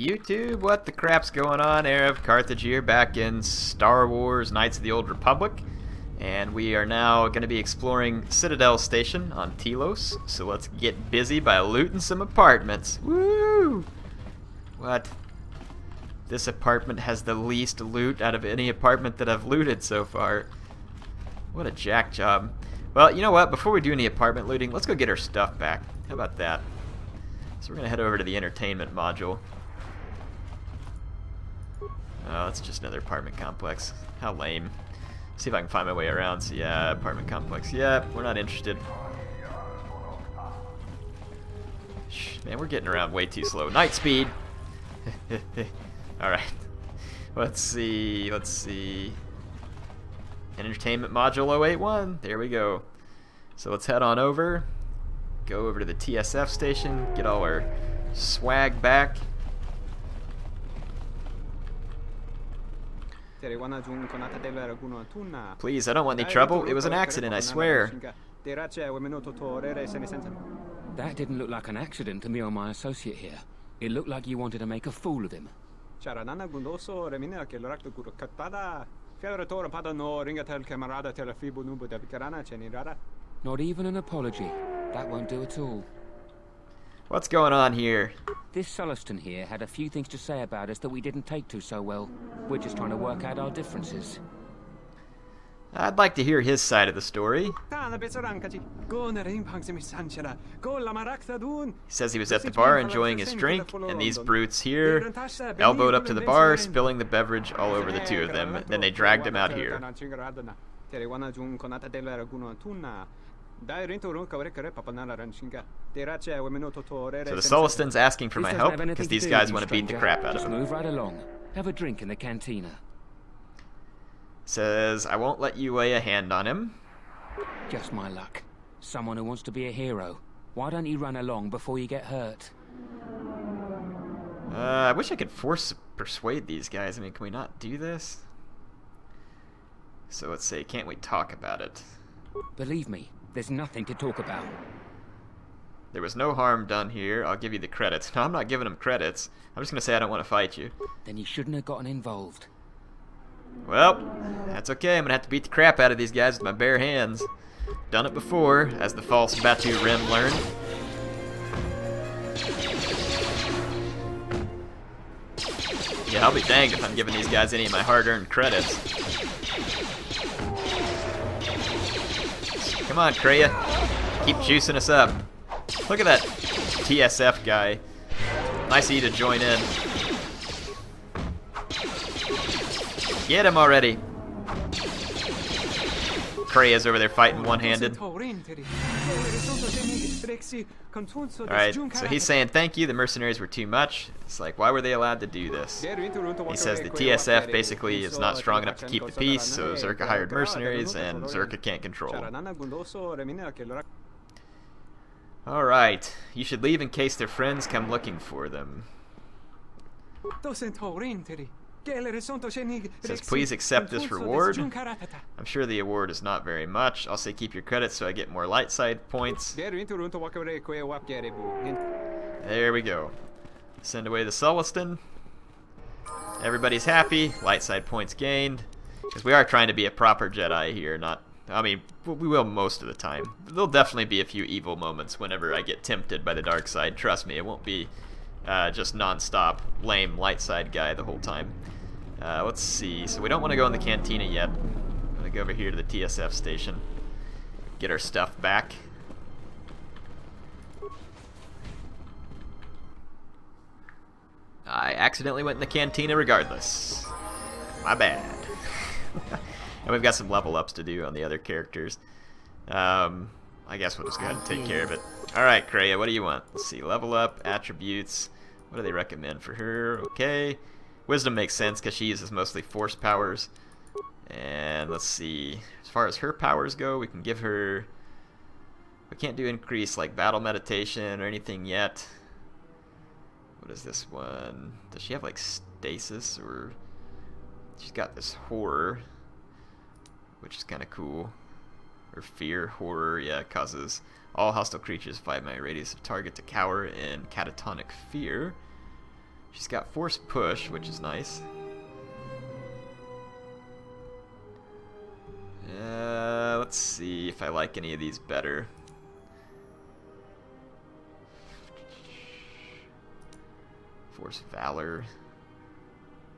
YouTube? What the crap's going on? HeirofCarthage here, back in Star Wars Knights of the Old Republic. And we are now going to be exploring Citadel Station on Telos. So let's get busy by looting some apartments. Woo! What? This apartment has the least loot out of any apartment that I've looted so far. What a jack job. Well, you know what? Before we do any apartment looting, let's go get our stuff back. How about that? So we're going to head over to the entertainment module. Oh, it's just another apartment complex. How lame. See if I can find my way around. So yeah, apartment complex. Yeah, we're not interested. Shh, man, we're getting around way too slow. Night speed! Alright. Let's see. Entertainment module 081. There we go. So let's head on over. Go over to the TSF station. Get all our swag back. Please, I don't want any trouble. It was an accident, I swear. That didn't look like an accident to me or my associate here. It looked like you wanted to make a fool of him. Not even an apology. That won't do at all. What's going on here? This Sullustan here had a few things to say about us that we didn't take to so well. We're just trying to work out our differences. I'd like to hear his side of the story. He says he was at the bar enjoying his drink, and these brutes here elbowed up to the bar, spilling the beverage all over the two of them. Then they dragged him out here. So the Sullustan's asking for my help because these guys want to beat the crap out of him. Move right along. Have a drink in the cantina. Says, I won't let you lay a hand on him. Just my luck. Someone who wants to be a hero. Why don't you run along before you get hurt? I wish I could persuade these guys. I mean, can we not do this? So let's say, can't we talk about it? Believe me, there's nothing to talk about. There was no harm done here. I'll give you the credits. No, I'm not giving them credits. I'm just going to say I don't want to fight you. Then you shouldn't have gotten involved. Well, that's okay. I'm going to have to beat the crap out of these guys with my bare hands. Done it before, as the false Batu Rim learned. Yeah, I'll be danged if I'm giving these guys any of my hard-earned credits. Come on, Kreia. Keep juicing us up. Look at that TSF guy. Nice of you to join in. Get him already. Kreia's over there fighting one-handed. Alright, so he's saying thank you, the mercenaries were too much. It's like, why were they allowed to do this? He says the TSF basically is not strong enough to keep the peace, so Zerka hired mercenaries, and Zerka can't control them. Alright, you should leave in case their friends come looking for them. Says, please accept this reward. I'm sure the award is not very much. I'll say keep your credits so I get more light side points. There we go. Send away the Sullustan. Everybody's happy. Light side points gained. Because we are trying to be a proper Jedi here, not... I mean, we will most of the time. There'll definitely be a few evil moments whenever I get tempted by the dark side. Trust me, it won't be just non-stop lame light side guy the whole time. Let's see. So we don't want to go in the cantina yet. I'm going to go over here to the TSF station. Get our stuff back. I accidentally went in the cantina regardless. My bad. And we've got some level ups to do on the other characters. I guess we'll just go ahead and take care of it. Alright, Kreia, what do you want? Let's see. Level up, attributes. What do they recommend for her? Okay. Wisdom makes sense because she uses mostly force powers. And let's see. As far as her powers go, we can give her... We can't do increase like battle meditation or anything yet. What is this one? Does she have like stasis or... She's got this horror, which is kind of cool. Or fear, horror, yeah, it causes all hostile creatures 5 mile radius of target to cower in catatonic fear. She's got force push, which is nice. Let's see if I like any of these better. Force Valor.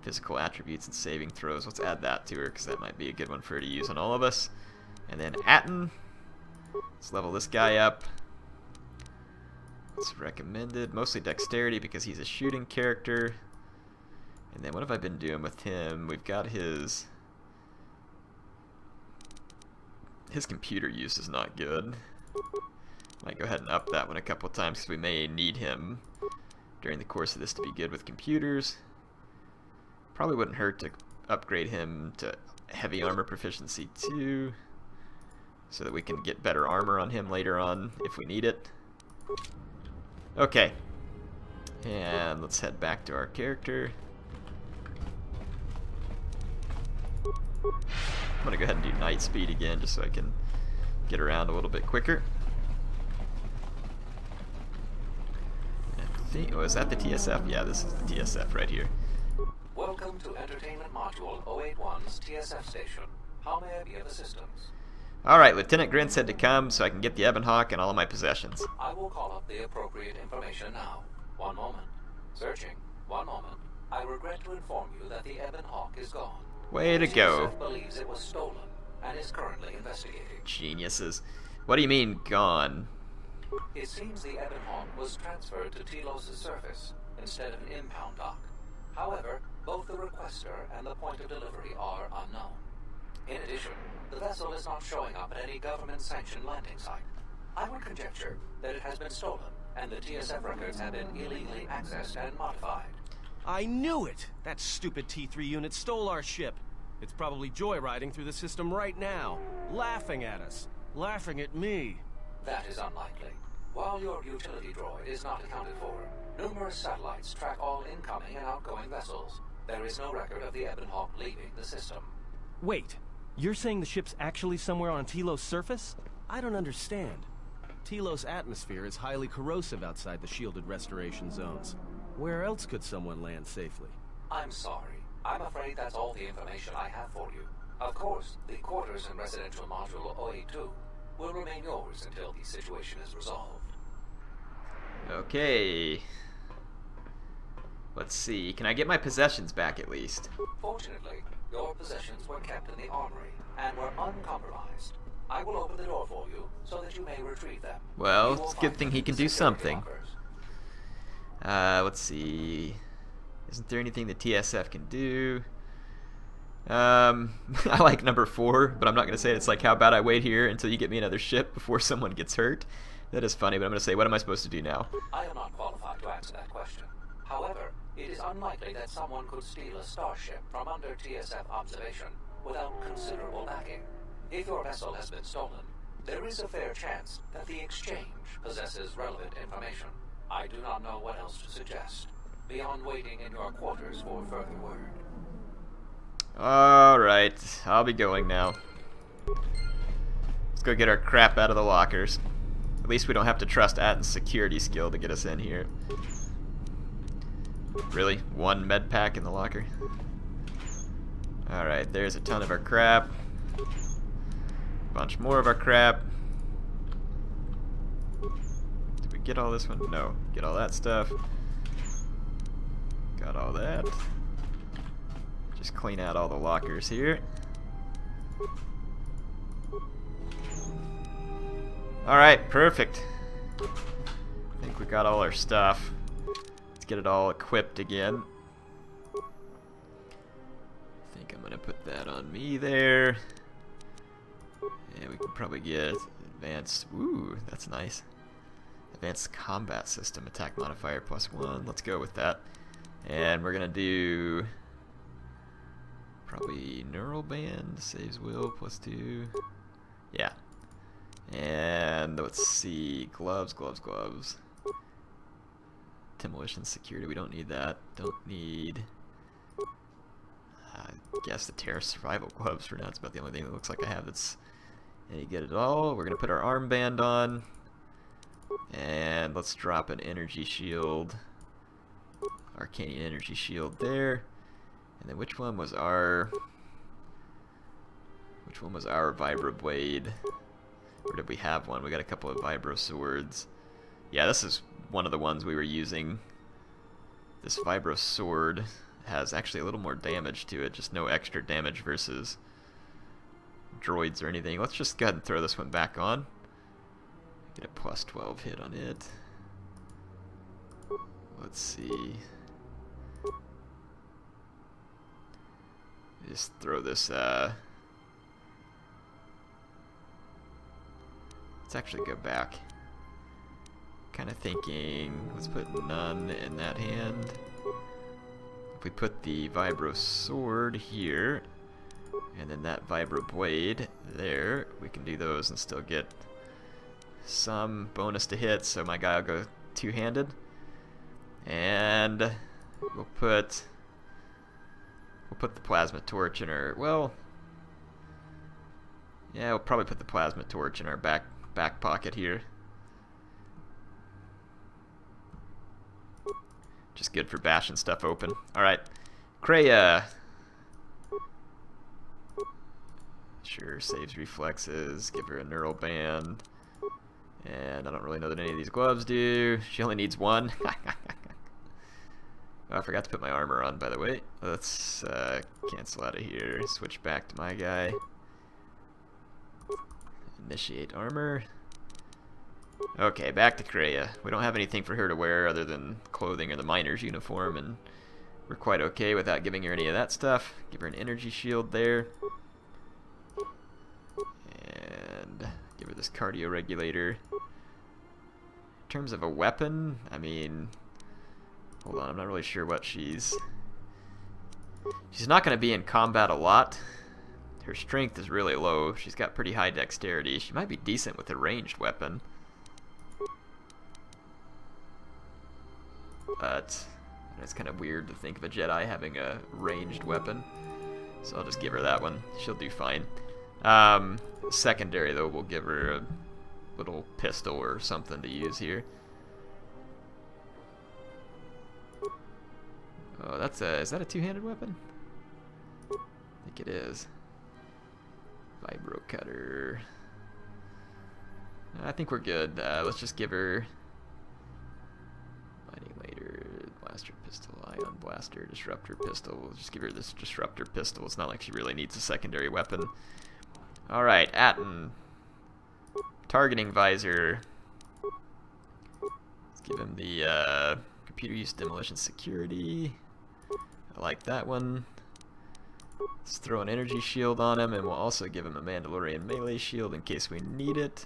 Physical attributes and saving throws. Let's add that to her, because that might be a good one for her to use on all of us. And then Atten. Let's level this guy up. It's recommended. Mostly dexterity, because he's a shooting character. And then what have I been doing with him? We've got his computer use is not good. Might go ahead and up that one a couple times, because we may need him during the course of this to be good with computers. Probably wouldn't hurt to upgrade him to heavy armor proficiency 2, so that we can get better armor on him later on if we need it. Okay, and let's head back to our character. I'm gonna go ahead and do night speed again, just so I can get around a little bit quicker. Oh, is that the TSF? Yeah, this is the TSF right here. Welcome to Entertainment Module 081's TSF station. How may I be of assistance? Alright, Lieutenant Grin said to come so I can get the Ebon Hawk and all of my possessions. I will call up the appropriate information now. One moment. Searching. One moment. I regret to inform you that the Ebon Hawk is gone. Way to go. TSF believes it was stolen and is currently investigating. Geniuses. What do you mean, gone? It seems the Ebon Hawk was transferred to Telos' surface instead of an impound dock. However, both the requester and the point of delivery are unknown. In addition, the vessel is not showing up at any government-sanctioned landing site. I would conjecture that it has been stolen, and the TSF records have been illegally accessed and modified. I knew it! That stupid T3 unit stole our ship. It's probably joyriding through the system right now, laughing at us, laughing at me. That is unlikely. While your utility droid is not accounted for, numerous satellites track all incoming and outgoing vessels. There is no record of the Ebon Hawk leaving the system. Wait, you're saying the ship's actually somewhere on Telos' surface? I don't understand. Telos' atmosphere is highly corrosive outside the shielded restoration zones. Where else could someone land safely? I'm sorry. I'm afraid that's all the information I have for you. Of course, the quarters in Residential Module 082 will remain yours until the situation is resolved. Okay. Let's see. Can I get my possessions back at least? Fortunately, your possessions were kept in the armory and were uncompromised. I will open the door for you so that you may retrieve them. Well, it's a good thing he can do something. Let's see. Isn't there anything the TSF can do? I like number 4, but I'm not going to say it. It's like, how about I wait here until you get me another ship before someone gets hurt? That is funny, but I'm going to say, what am I supposed to do now? I am not qualified to answer that question. However, it is unlikely that someone could steal a starship from under TSF observation without considerable backing. If your vessel has been stolen, there is a fair chance that the exchange possesses relevant information. I do not know what else to suggest, beyond waiting in your quarters for further word. Alright, I'll be going now. Let's go get our crap out of the lockers. At least we don't have to trust Atten's security skill to get us in here. Really? One med pack in the locker? Alright, there's a ton of our crap. Bunch more of our crap. Did we get all this one? No. Get all that stuff. Got all that. Just clean out all the lockers here. Alright, perfect. I think we got all our stuff. Let's get it all equipped again. I think I'm gonna put that on me there. And we can probably get advanced. Ooh, that's nice. Advanced combat system, attack modifier +1. Let's go with that. And we're gonna do probably neural band, saves will +2. Yeah. And let's see, gloves. Demolition security, we don't need that. Don't need, I guess, the terrorist survival gloves for now. It's about the only thing that looks like I have that's any good at all. We're gonna put our armband on, and let's drop an energy shield Arcane energy shield there. And then which one was our vibro blade? Or did we have one? We got a couple of vibro swords. Yeah, this is one of the ones we were using. This vibro sword has actually a little more damage to it, just no extra damage versus droids or anything. Let's just go ahead and throw this one back on. Get a plus 12 hit on it. Let's see. Just throw this, let's actually go back. Kind of thinking, let's put none in that hand. If we put the vibro sword here, and then that vibro blade there, we can do those and still get some bonus to hit, so my guy will go two-handed. And we'll put the plasma torch in our, well, yeah, we'll probably put the plasma torch in our back pocket here. Just good for bashing stuff open. Alright, Kreia. Sure, saves reflexes, give her a neural band. And I don't really know that any of these gloves do. She only needs one. Oh, I forgot to put my armor on, by the way. Let's cancel out of here. Switch back to my guy. Initiate armor. Okay, back to Kreia. We don't have anything for her to wear other than clothing or the miner's uniform, and we're quite okay without giving her any of that stuff. Give her an energy shield there. And give her this cardio regulator. In terms of a weapon, I mean, hold on, I'm not really sure what she's not going to be in combat a lot. Her strength is really low. She's got pretty high dexterity. She might be decent with a ranged weapon. But it's kind of weird to think of a Jedi having a ranged weapon. So I'll just give her that one. She'll do fine. Secondary, though, we'll give her a little pistol or something to use here. Oh, is that a two-handed weapon? I think it is. Vibro cutter. I think we're good. Let's just give her mining later, blaster pistol, ion blaster, disruptor pistol. We'll just give her this disruptor pistol. It's not like she really needs a secondary weapon. Alright, Atten. Targeting visor. Let's give him the computer use demolition security. I like that one. Let's throw an energy shield on him, and we'll also give him a Mandalorian melee shield in case we need it.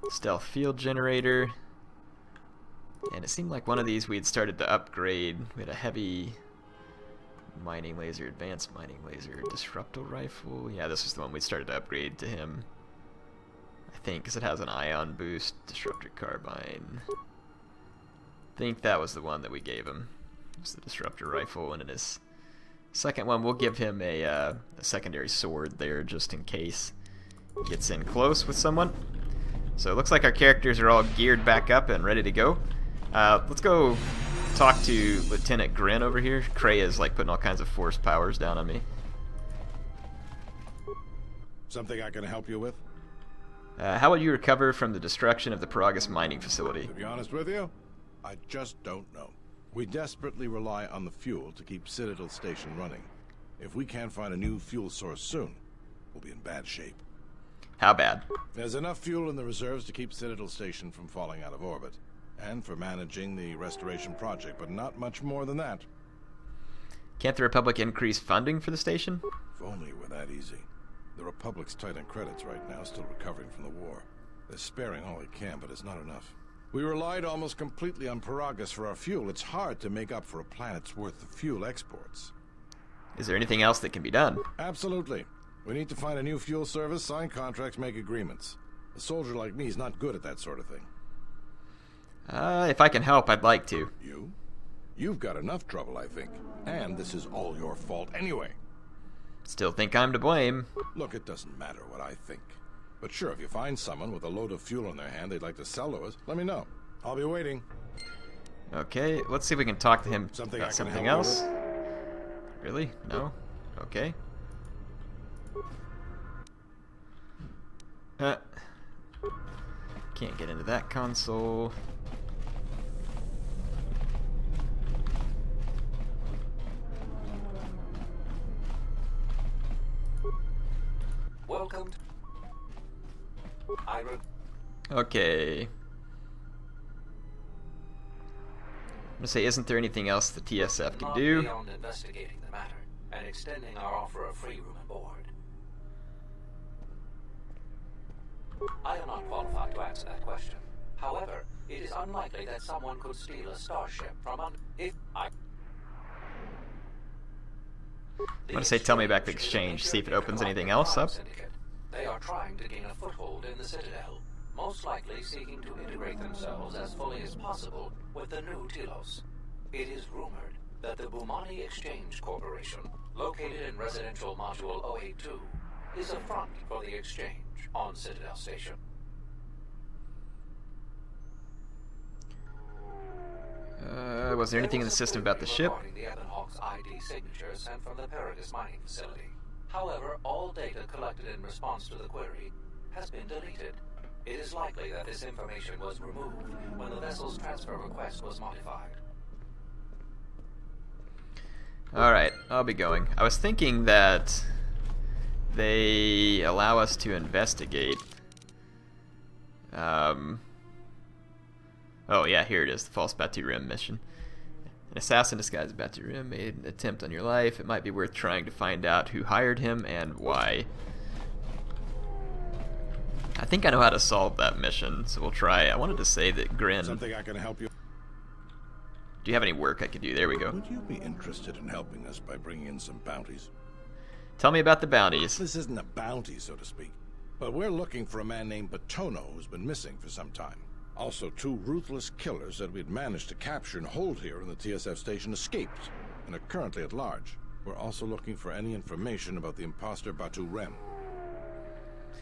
Stealth field generator. And it seemed like one of these we had started to upgrade. We had a heavy mining laser, advanced mining laser, disruptor rifle. Yeah, this was the one we started to upgrade to him, I think, because it has an ion boost. Disruptor carbine. I think that was the one that we gave him. It was the disruptor rifle, and in his second one we'll give him a secondary sword there just in case he gets in close with someone. So it looks like our characters are all geared back up and ready to go. Let's go talk to Lieutenant Grin over here. Kreia's like putting all kinds of force powers down on me. Something I can help you with? How will you recover from the destruction of the Paragus mining facility? To be honest with you, I just don't know. We desperately rely on the fuel to keep Citadel Station running. If we can't find a new fuel source soon, we'll be in bad shape. How bad? There's enough fuel in the reserves to keep Citadel Station from falling out of orbit, and for managing the restoration project, but not much more than that. Can't the Republic increase funding for the station? If only it were that easy. The Republic's tight on credits right now, still recovering from the war. They're sparing all they can, but it's not enough. We relied almost completely on Paragus for our fuel. It's hard to make up for a planet's worth of fuel exports. Is there anything else that can be done? Absolutely. We need to find a new fuel service, sign contracts, make agreements. A soldier like me is not good at that sort of thing. If I can help, I'd like to. You? You've got enough trouble, I think. And this is all your fault anyway. Still think I'm to blame. Look, it doesn't matter what I think. But sure, if you find someone with a load of fuel in their hand they'd like to sell to us, let me know. I'll be waiting. Okay, let's see if we can talk to him Something I about can something help you else. Really? No? Okay. Can't get into that console. Welcome. Okay. I'm gonna say, isn't there anything else the TSF can Not do? beyond investigating the matter and extending our offer of free room and board. I am not qualified to answer that question. However, it is unlikely that someone could steal a starship from under. If I. I'm gonna say, tell me about the exchange. See if it opens anything else up. They are trying to gain a foothold in the Citadel, most likely seeking to integrate themselves as fully as possible with the new Telos. It is rumored that the Bumani Exchange Corporation, located in residential module 082, is a front for the exchange on Citadel Station. Was there anything in the system about the ship? The Evanhawk's ID signature sent from the Paradis mining facility. However, all data collected in response to the query has been deleted. It is likely that this information was removed when the vessel's transfer request was modified. Alright, I'll be going. I was thinking that they allow us to investigate. Oh yeah, here it is, the false Batu Rim mission. An assassin disguised as Batu Rim made an attempt on your life. It might be worth trying to find out who hired him and why. I think I know how to solve that mission, so we'll try. I wanted to say that Grin... Something I can help you. Do you have any work I could do? There we go. Would you be interested in helping us by bringing in some bounties? Tell me about the bounties. This isn't a bounty, so to speak, but we're looking for a man named Batono who's been missing for some time. Also, 2 ruthless killers that we'd managed to capture and hold here in the TSF station escaped and are currently at large. We're also looking for any information about the imposter Batu Rem.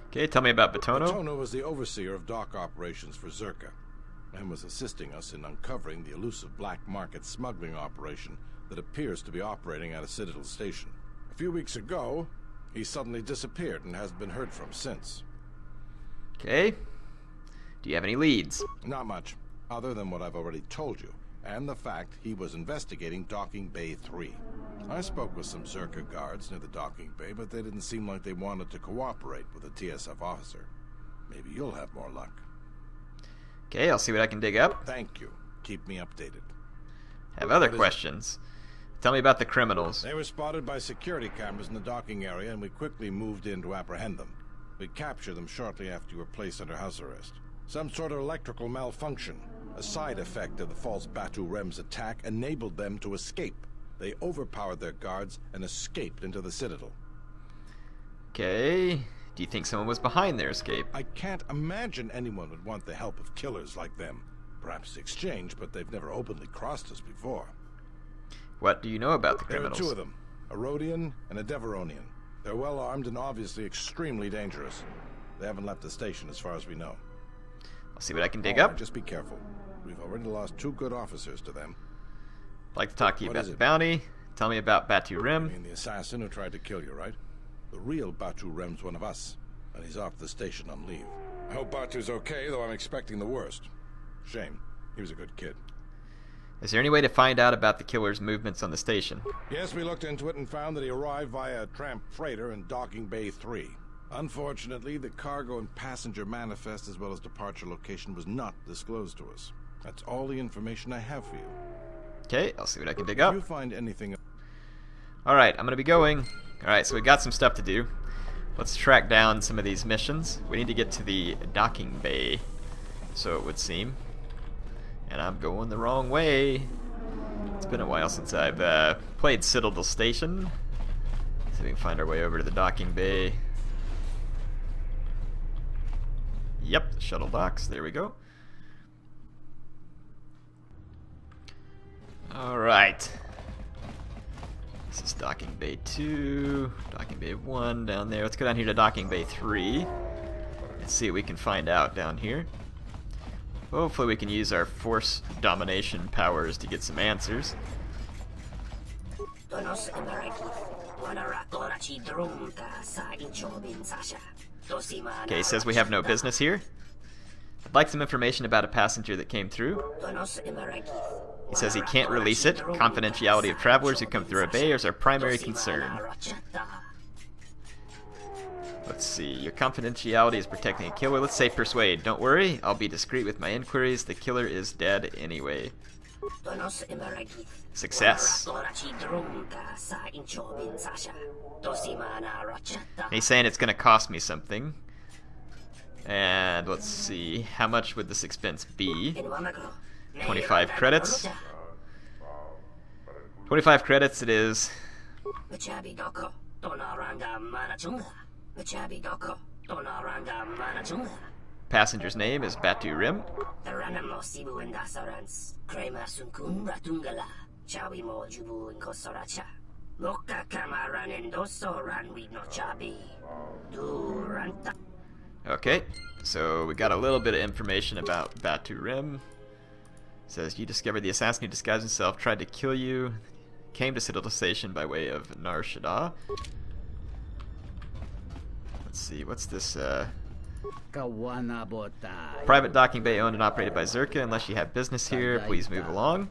Okay, tell me about Batono. Batono was the overseer of dock operations for Zerka and was assisting us in uncovering the elusive black market smuggling operation that appears to be operating at a Citadel station. A few weeks ago, he suddenly disappeared and hasn't been heard from since. Okay. Do you have any leads? Not much, other than what I've already told you, and the fact he was investigating Docking Bay 3. I spoke with some Zerka guards near the docking bay, but they didn't seem like they wanted to cooperate with a TSF officer. Maybe you'll have more luck. Okay, I'll see what I can dig up. Thank you. Keep me updated. Have other questions. Tell me about the criminals. They were spotted by security cameras in the docking area, and we quickly moved in to apprehend them. We captured them shortly after you were placed under house arrest. Some sort of electrical malfunction, a side effect of the false Batu Rem's attack, enabled them to escape. They overpowered their guards and escaped into the Citadel. Okay. Do you think someone was behind their escape? I can't imagine anyone would want the help of killers like them. Perhaps the exchange, but they've never openly crossed us before. What do you know about the There are criminals? 2 of them, a Rhodian and a Deveronian. They're well armed and obviously extremely dangerous. They haven't left the station as far as we know. I'll see what I can dig All up. right, just be careful. We've already lost 2 good officers to them. I'd like to talk to you What about is the it? bounty. Tell me about Batu I Rim. mean the assassin who tried to kill you, right? The real Batu Rem's one of us, and he's off the station on leave. I hope Batu's okay, though I'm expecting the worst. Shame. He was a good kid. Is there any way to find out about the killer's movements on the station? Yes, we looked into it and found that he arrived via a tramp freighter in Docking Bay 3. Unfortunately, the cargo and passenger manifest as well as departure location was not disclosed to us. That's all the information I have for you. Okay, I'll see what I can dig If up. you find anything... Alright, I'm gonna be going. Alright, so we got some stuff to do. Let's track down some of these missions. We need to get to the docking bay, so it would seem. And I'm going the wrong way. It's been a while since I've played Citadel Station. See if we can find our way over to the docking bay. Yep, the shuttle docks. There we go. Alright. This is docking bay 2, docking bay 1 down there. Let's go down here to docking bay 3. Let's see what we can find out down here. Hopefully we can use our force domination powers to get some answers. Okay, he says we have no business here. I'd like some information about a passenger that came through. He says he can't release it. Confidentiality of travelers who come through our bay is our primary concern. Let's see, your confidentiality is protecting a killer. Let's say persuade. Don't worry, I'll be discreet with my inquiries. The killer is dead anyway. Success. He's saying it's gonna cost me something. And let's see, how much would this expense be? 25 credits. 25 credits it is. Passenger's name is Batu Rim. Okay, so we got a little bit of information about Batu Rim. It says you discovered the assassin who disguised himself, tried to kill you, came to Citadel Station by way of Nar Shaddaa. Let's see, what's this? Private docking bay owned and operated by Zerka. Unless you have business here, please move along.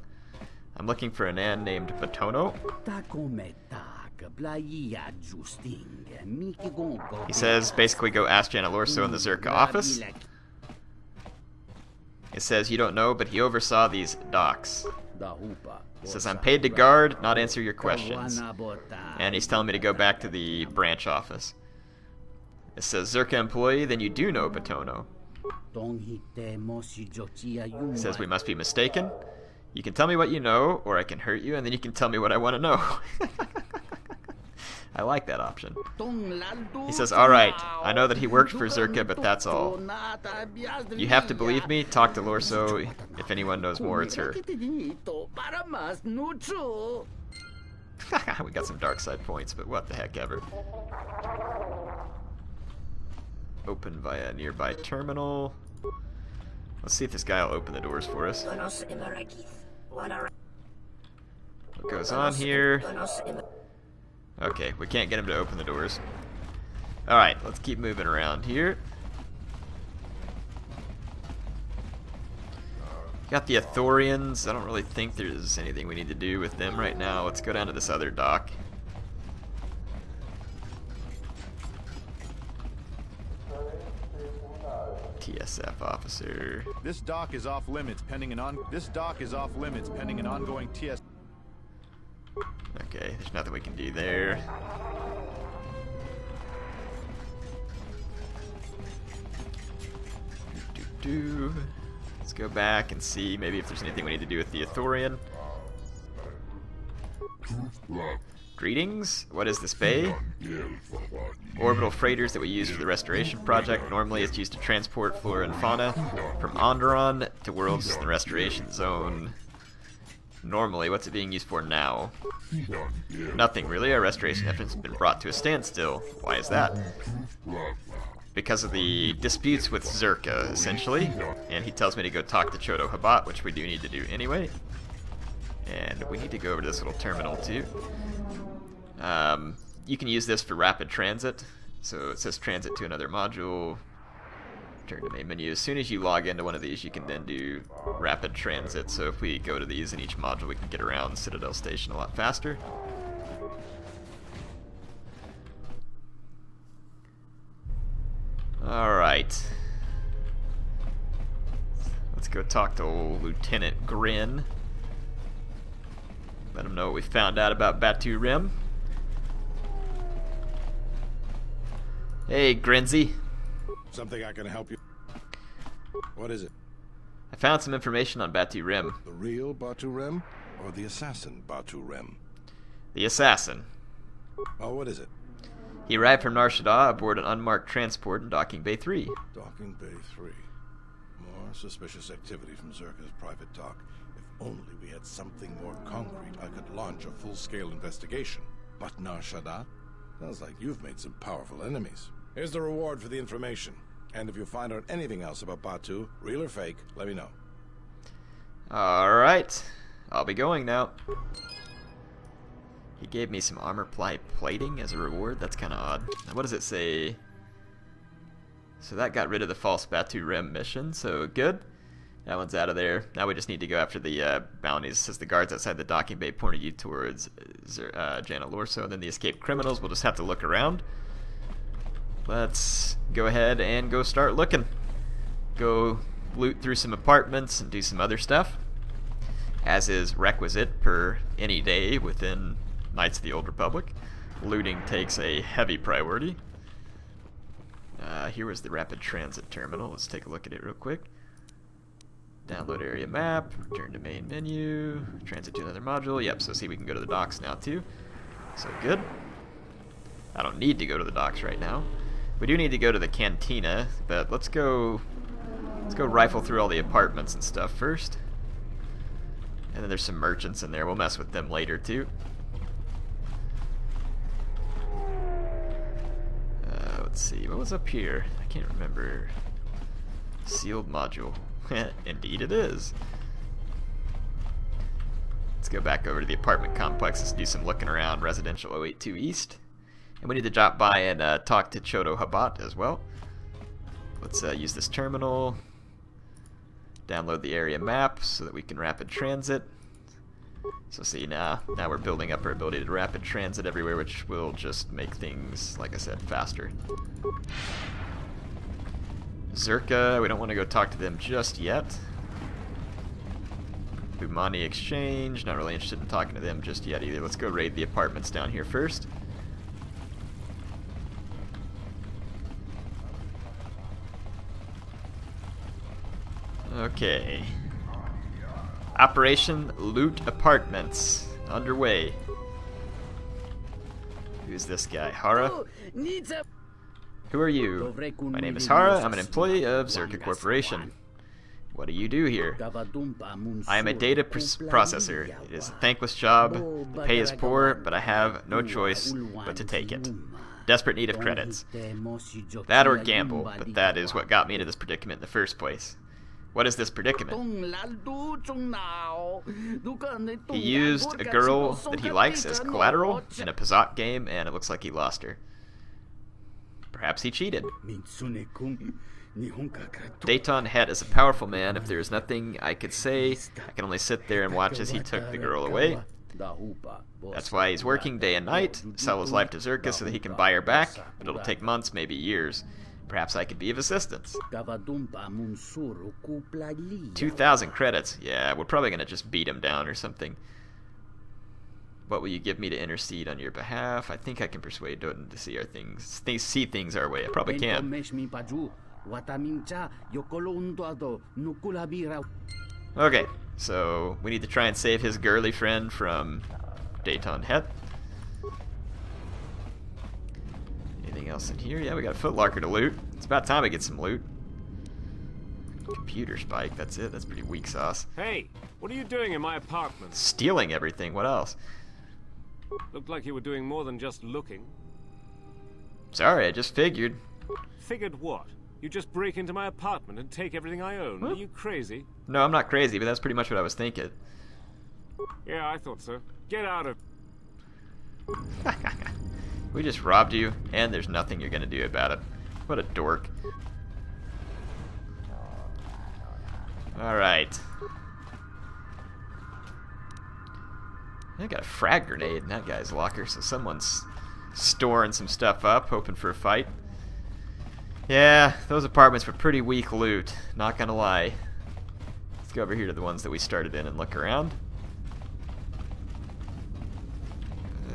I'm looking for a man named Batono. He says basically go ask Janet Lorso in the Zerka office. It says you don't know, but he oversaw these docks. It says I'm paid to guard, not answer your questions. And he's telling me to go back to the branch office. It says Zerka employee, then you do know Batono. It says we must be mistaken. You can tell me what you know, or I can hurt you, and then you can tell me what I want to know. I like that option. He says, alright, I know that he worked for Zerka, but that's all. You have to believe me, talk to Lorso. If anyone knows more, it's her. We got some dark side points, but what the heck ever. Open via nearby terminal. Let's see if this guy will open the doors for us. What goes on here? Okay, we can't get him to open the doors. Alright, let's keep moving around here. Got the Ithorians. I don't really think there's anything we need to do with them right now. Let's go down to this other dock. TSF officer. This dock is off limits pending an ongoing TS. Okay, there's nothing we can do there. Let's go back and see maybe if there's anything we need to do with the Ithorian. Greetings. What is this bay? Orbital freighters that we use for the restoration project. Normally it's used to transport flora and fauna from Onderon to worlds in the restoration zone. Normally, what's it being used for now? Nothing really. Our restoration efforts have been brought to a standstill. Why is that? Because of the disputes with Zerka, essentially. And he tells me to go talk to Chodo Habat, which we do need to do anyway. And we need to go over to this little terminal too. You can use this for rapid transit. So it says transit to another module. Turn to main menu. As soon as you log into one of these, you can then do rapid transit. So if we go to these in each module, we can get around Citadel Station a lot faster. Alright. Let's go talk to old Lieutenant Grin. Let him know what we found out about Batu Rim. Hey, Grinzy. Something I can help you? What is it? I found some information on Batu Rim. The real Batu Rim? Or the assassin Batu Rim? The assassin. Oh, what is it? He arrived from Nar Shaddaa aboard an unmarked transport in Docking Bay 3. Docking Bay 3. More suspicious activity from Zerka's private dock. If only we had something more concrete, I could launch a full-scale investigation. But Nar Shaddaa? Sounds like you've made some powerful enemies. Here's the reward for the information. And if you find out anything else about Batu, real or fake, let me know. Alright. I'll be going now. He gave me some armor plating as a reward. That's kind of odd. What does it say? So that got rid of the false Batu Rim mission, so good. That one's out of there. Now we just need to go after the bounties. It says the guards outside the docking bay pointed you towards Jana Lorso, and then the escaped criminals. We'll just have to look around. Let's go ahead and go start looking. Go loot through some apartments and do some other stuff, as is requisite per any day within Knights of the Old Republic. Looting takes a heavy priority. Here was the rapid transit terminal. Let's take a look at it real quick. Download area map, return to main menu, transit to another module. Yep, so see we can go to the docks now too. So good. I don't need to go to the docks right now. We do need to go to the cantina, but let's go rifle through all the apartments and stuff first. And then there's some merchants in there. We'll mess with them later too. Let's see, what was up here? I can't remember. Sealed module. Indeed it is. Let's go back over to the apartment complex. Let's do some looking around. Residential 082 East. And we need to drop by and talk to Chodo Habat as well. Let's use this terminal. Download the area map so that we can rapid transit. So see, now we're building up our ability to rapid transit everywhere, which will just make things, like I said, faster. Zerka, we don't want to go talk to them just yet. Bumani Exchange, not really interested in talking to them just yet either. Let's go raid the apartments down here first. Okay. Operation Loot Apartments underway. Who's this guy? Hara? Who are you? My name is Hara. I'm an employee of Zerka Corporation. What do you do here? I am a data processor. It is a thankless job. The pay is poor, but I have no choice but to take it. Desperate need of credits. That or gamble, but that is what got me into this predicament in the first place. What is this predicament? He used a girl that he likes as collateral in a Pazak game, and it looks like he lost her. Perhaps he cheated. Dayton Het is a powerful man. If there is nothing I could say, I can only sit there and watch as he took the girl away. That's why he's working day and night, sell his life to Zerka so that he can buy her back, but it'll take months, maybe years. Perhaps I could be of assistance. 2,000 credits. Yeah, we're probably going to just beat him down or something. What will you give me to intercede on your behalf? I think I can persuade Doden to see our things, see things our way. I probably can. Okay, so we need to try and save his girly friend from Dayton Het. Anything else in here? Yeah, we got a footlocker to loot. It's about time I get some loot. Computer spike, that's it. That's pretty weak sauce. Hey, what are you doing in my apartment? Stealing everything, what else? Looked like you were doing more than just looking. Sorry, I just figured. Figured what? You just break into my apartment and take everything I own. Are you crazy? No, I'm not crazy, but that's pretty much what I was thinking. Yeah, I thought so. Get out of... We just robbed you, and there's nothing you're gonna do about it. What a dork. Alright. I got a frag grenade in that guy's locker, so someone's storing some stuff up, hoping for a fight. Yeah, those apartments were pretty weak loot, not gonna lie. Let's go over here to the ones that we started in and look around.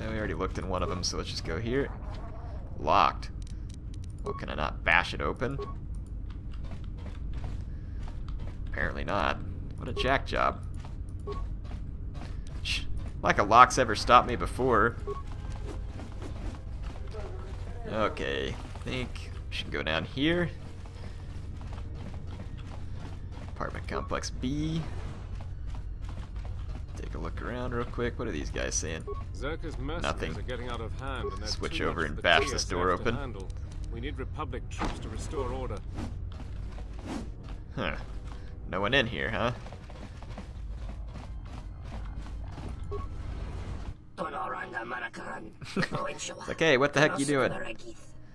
We already looked in one of them, so let's just go here. Locked. Well, can I not bash it open? Apparently not. What a jack job. Like a lock's ever stopped me before. Okay, I think we should go down here. Apartment complex B. Take a look around real quick. What are these guys saying? Zerka's mercenaries Nothing. are getting out of hand, and Switch too over much and for the bash this TSF door to open. handle. We need Republic troops to restore order. Huh. No one in here, huh? It's like, hey, what the heck you doing?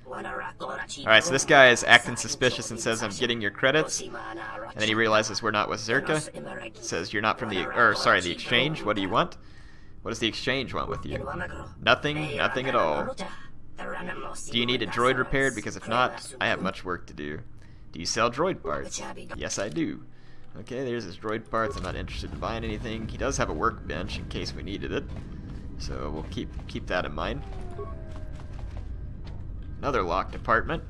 Alright, so this guy is acting suspicious and says, I'm getting your credits. And then he realizes we're not with Zerka. Says, you're not from the exchange. What do you want? What does the exchange want with you? Nothing, nothing at all. Do you need a droid repaired? Because if not, I have much work to do. Do you sell droid parts? Yes, I do. Okay, there's his droid parts. I'm not interested in buying anything. He does have a workbench in case we needed it. So we'll keep that in mind. Another locked apartment.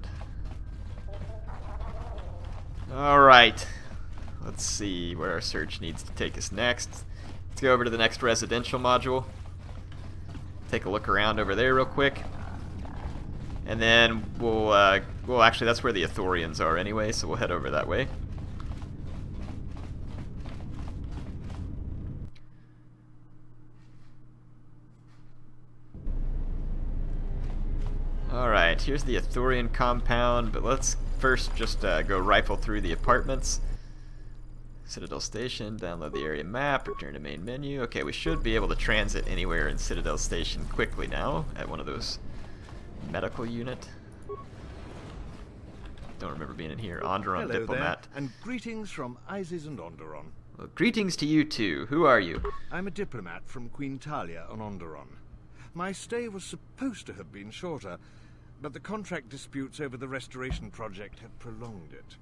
Alright. Let's see where our search needs to take us next. Let's go over to the next residential module. Take a look around over there real quick. And then well, actually, that's where the Ithorians are anyway, so we'll head over that way. Alright, here's the Ithorian compound, but let's first just go rifle through the apartments. Citadel Station, download the area map, return to main menu. Okay, we should be able to transit anywhere in Citadel Station quickly now at one of those medical unit. Don't remember being in here. Onderon Hello diplomat. there, and greetings from Isis and Onderon. Well, greetings to you too. Who are you? I'm a diplomat from Queen Talia on Onderon. My stay was supposed to have been shorter, but the contract disputes over the restoration project have prolonged it.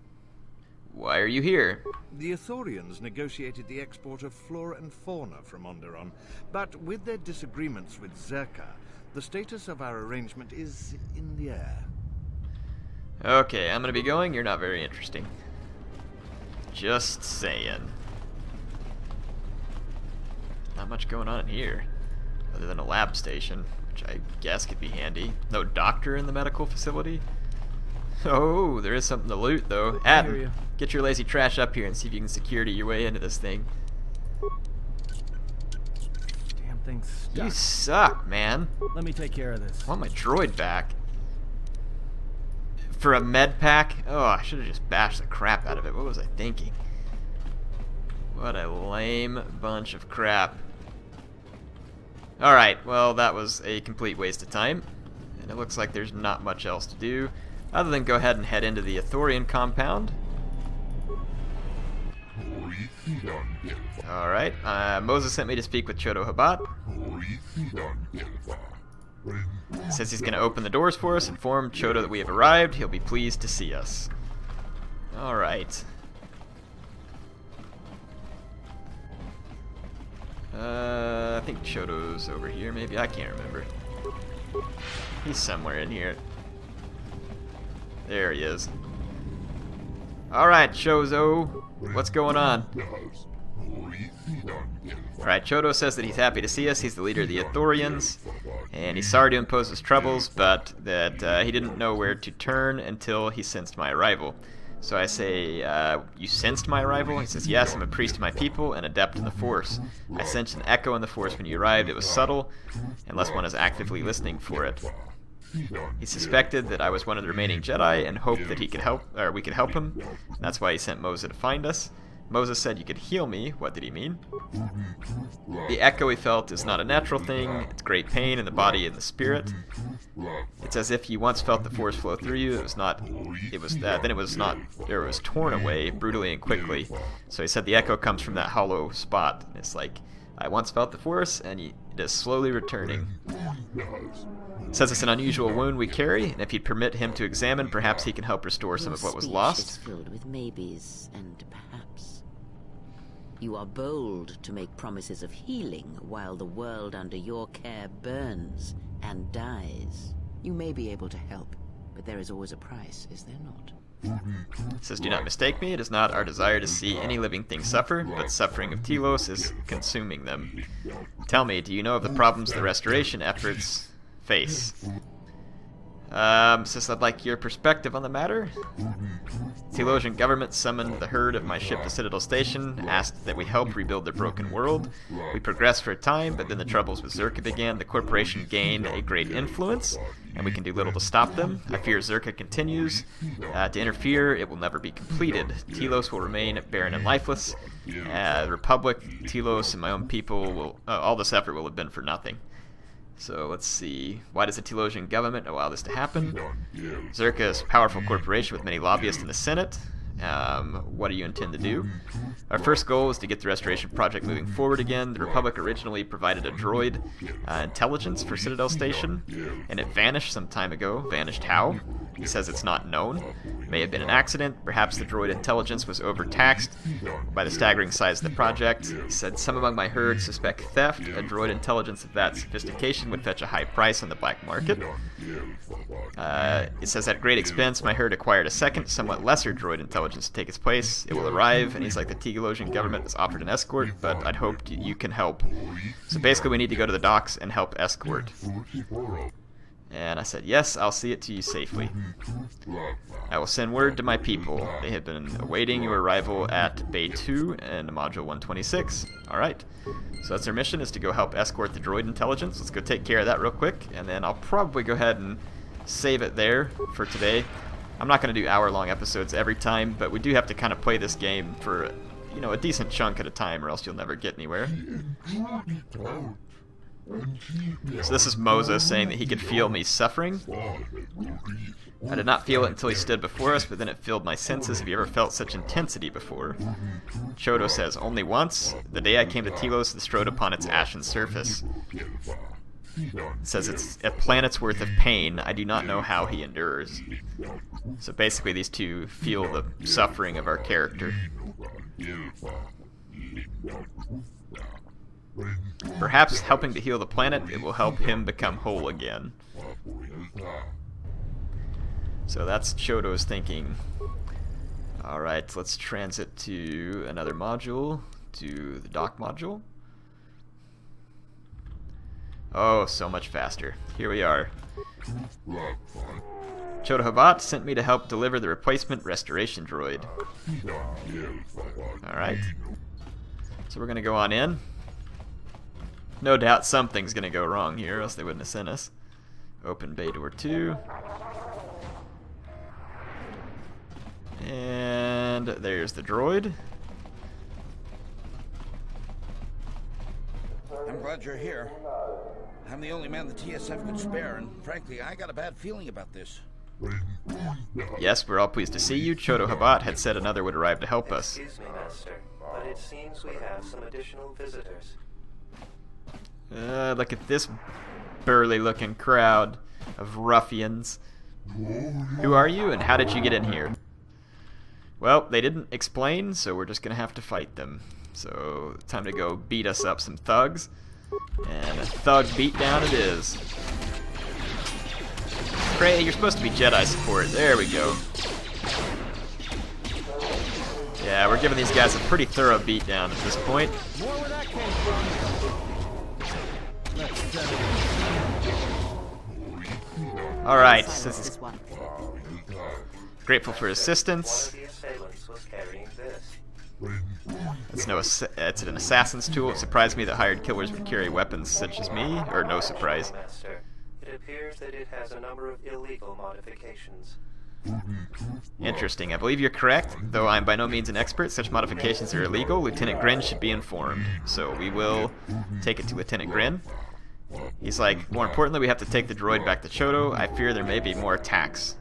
Why are you here? The Ithorians negotiated the export of flora and fauna from Onderon, but with their disagreements with Zerka, the status of our arrangement is in the air. Okay, I'm gonna be going. You're not very interesting. Just saying. Not much going on in here, other than a lab station, which I guess could be handy. No doctor in the medical facility? Oh, there is something to loot, though. Adam, get your lazy trash up here and see if you can security your way into this thing. Damn thing's stuck. You suck, man. Let me take care of this. I want my droid back. For a med pack? Oh, I should have just bashed the crap out of it. What was I thinking? What a lame bunch of crap. Alright, well, that was a complete waste of time. And it looks like there's not much else to do other than go ahead and head into the Ithorian compound. Alright, Moses sent me to speak with Chodo Habat. Says he's going to open the doors for us, inform Chodo that we have arrived. He'll be pleased to see us. Alright. I think Chodo's over here, maybe? I can't remember. He's somewhere in here. There he is. Alright, Chozo. What's going on? Alright, Chodo says that he's happy to see us. He's the leader of the Ithorians. And he's sorry to impose his troubles, but that he didn't know where to turn until he sensed my arrival. So I say, you sensed my arrival? He says, yes, I'm a priest of my people, an adept in the Force. I sensed an echo in the Force when you arrived. It was subtle, unless one is actively listening for it. He suspected that I was one of the remaining Jedi and hoped that he could help, or we could help him. That's why he sent Moses to find us. Moses said you could heal me. What did he mean? The echo he felt is not a natural thing. It's great pain in the body and the spirit. It's as if you once felt the Force flow through you. It was torn away brutally and quickly. So he said the echo comes from that hollow spot. It's like, I once felt the Force, and it is slowly returning. Says it's an unusual wound we carry, and if you'd permit him to examine, perhaps he can help restore some of what was lost. Is filled with maybes and perhaps. You are bold to make promises of healing while the world under your care burns and dies. You may be able to help, but there is always a price, is there not? Says, do not mistake me, it is not our desire to see any living thing suffer, but suffering of Telos is consuming them. Tell me, do you know of the problems the restoration efforts face? Says I'd like your perspective on the matter. The Telosian government summoned the herd of my ship to Citadel Station, asked that we help rebuild their broken world. We progressed for a time, but then the troubles with Zerka began. The corporation gained a great influence, and we can do little to stop them. I fear Zerka continues to interfere. It will never be completed. Telos will remain barren and lifeless. The Republic, Telos, and my own people will... all this effort will have been for nothing. So let's see. Why does the Telosian government allow this to happen? Zerka is a powerful corporation with many lobbyists in the Senate. What do you intend to do? Our first goal is to get the restoration project moving forward again. The Republic originally provided a droid intelligence for Citadel Station, and it vanished some time ago. Vanished how? He says it's not known. May have been an accident. Perhaps the droid intelligence was overtaxed by the staggering size of the project. He said some among my herd suspect theft. A droid intelligence of that sophistication would fetch a high price on the black market. It says at great expense, my herd acquired a second, somewhat lesser droid intelligence to take its place. It will arrive, and he's like, the Telosian government has offered an escort, but I'd hope you can help. So basically we need to go to the docks and help escort. And I said, yes, I'll see it to you safely. I will send word to my people. They have been awaiting your arrival at Bay 2 and Module 126. Alright, so that's our mission, is to go help escort the droid intelligence. Let's go take care of that real quick, and then I'll probably go ahead and save it there for today. I'm not going to do hour-long episodes every time, but we do have to kind of play this game for, you know, a decent chunk at a time, or else you'll never get anywhere. So this is Moses saying that he could feel me suffering. I did not feel it until he stood before us, but then it filled my senses. Have you ever felt such intensity before? Chodo says, only once. The day I came to Telos, and strode upon its ashen surface. It says it's a planet's worth of pain. I do not know how he endures. So basically these two feel the suffering of our character. Perhaps helping to heal the planet, it will help him become whole again. So that's Chodo's thinking. Alright, let's transit to another module, to the dock module. Oh, so much faster. Here we are. Chodo Habat sent me to help deliver the replacement restoration droid. Alright. So we're going to go on in. No doubt something's going to go wrong here, else they wouldn't have sent us. Open Bay Door 2. And there's the droid. I'm glad you're here. I'm the only man the TSF could spare, and frankly, I got a bad feeling about this. Yes, we're all pleased to see you. Chodo Habat had said another would arrive to help us. Excuse me, Master, but it seems we have some additional visitors. Look at this burly-looking crowd of ruffians. Who are you, and how did you get in here? Well, they didn't explain, so we're just gonna have to fight them. So, time to go beat us up some thugs. And a thug beatdown it is. Prey, you're supposed to be Jedi support. There we go. Yeah, we're giving these guys a pretty thorough beatdown at this point. Alright, since grateful for assistance. It's an assassin's tool. It surprised me that hired killers would carry weapons such as me, or no surprise. It appears that it has a number of illegal modifications. Interesting. I believe you're correct, though I'm by no means an expert. Such modifications are illegal. Lieutenant Grin should be informed. So we will take it to Lieutenant Grin. He's like, more importantly, we have to take the droid back to Chodo. I fear there may be more attacks.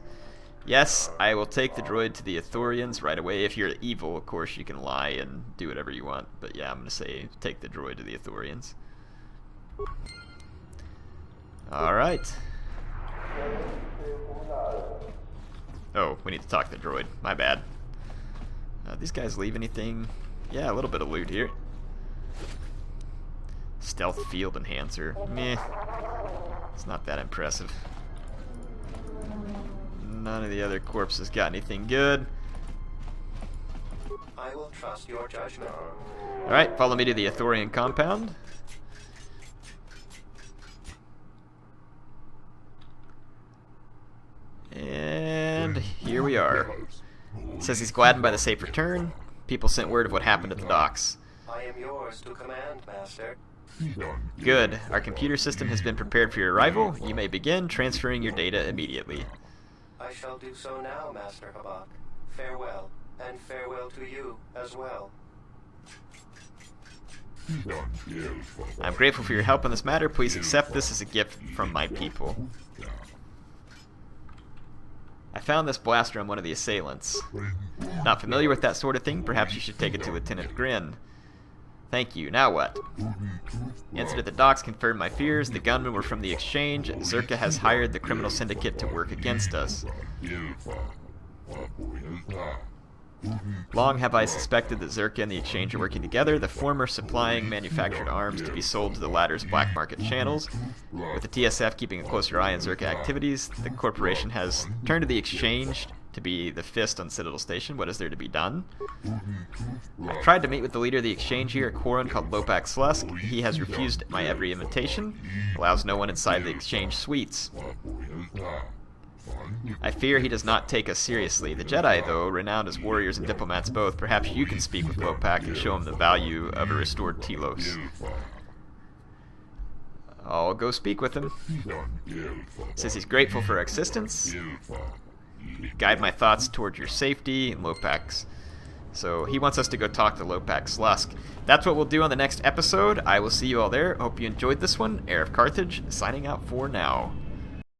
Yes, I will take the droid to the Ithorians right away. If you're evil, of course, you can lie and do whatever you want. But yeah, I'm going to say take the droid to the Ithorians. Alright. Oh, we need to talk to the droid. My bad. These guys leave anything? Yeah, a little bit of loot here. Stealth field enhancer. Meh. It's not that impressive. None of the other corpses got anything good. I will trust your judgment. Alright, follow me to the Ithorian compound. we are. Says he's gladdened by the safe return. People sent word of what happened at the docks. I am yours to command, Master. Good. Our computer system has been prepared for your arrival. You may begin transferring your data immediately. I shall do so now, Master Habak. Farewell, and farewell to you as well. I'm grateful for your help in this matter. Please accept this as a gift from my people. I found this blaster on one of the assailants. Not familiar with that sort of thing? Perhaps you should take it to Lieutenant Grin. Thank you. Now what? Incident at the docks confirmed my fears. The gunmen were from the Exchange. Zerka has hired the criminal syndicate to work against us. Long have I suspected that Zerka and the Exchange are working together, the former supplying manufactured arms to be sold to the latter's black market channels. With the TSF keeping a closer eye on Zerka activities, the corporation has turned to the Exchange to be the fist on Citadel Station. What is there to be done? I've tried to meet with the leader of the Exchange here, a Quarren called Lopak Slusk. He has refused my every invitation, allows no one inside the Exchange suites. I fear he does not take us seriously. The Jedi, though, renowned as warriors and diplomats both, perhaps you can speak with Lopak and show him the value of a restored Telos. I'll go speak with him. Says he's grateful for our existence. Guide my thoughts toward your safety and Lopak's. So he wants us to go talk to Lopak Slusk. That's what we'll do on the next episode. I will see you all there. Hope you enjoyed this one. HeirofCarthage, signing out for now.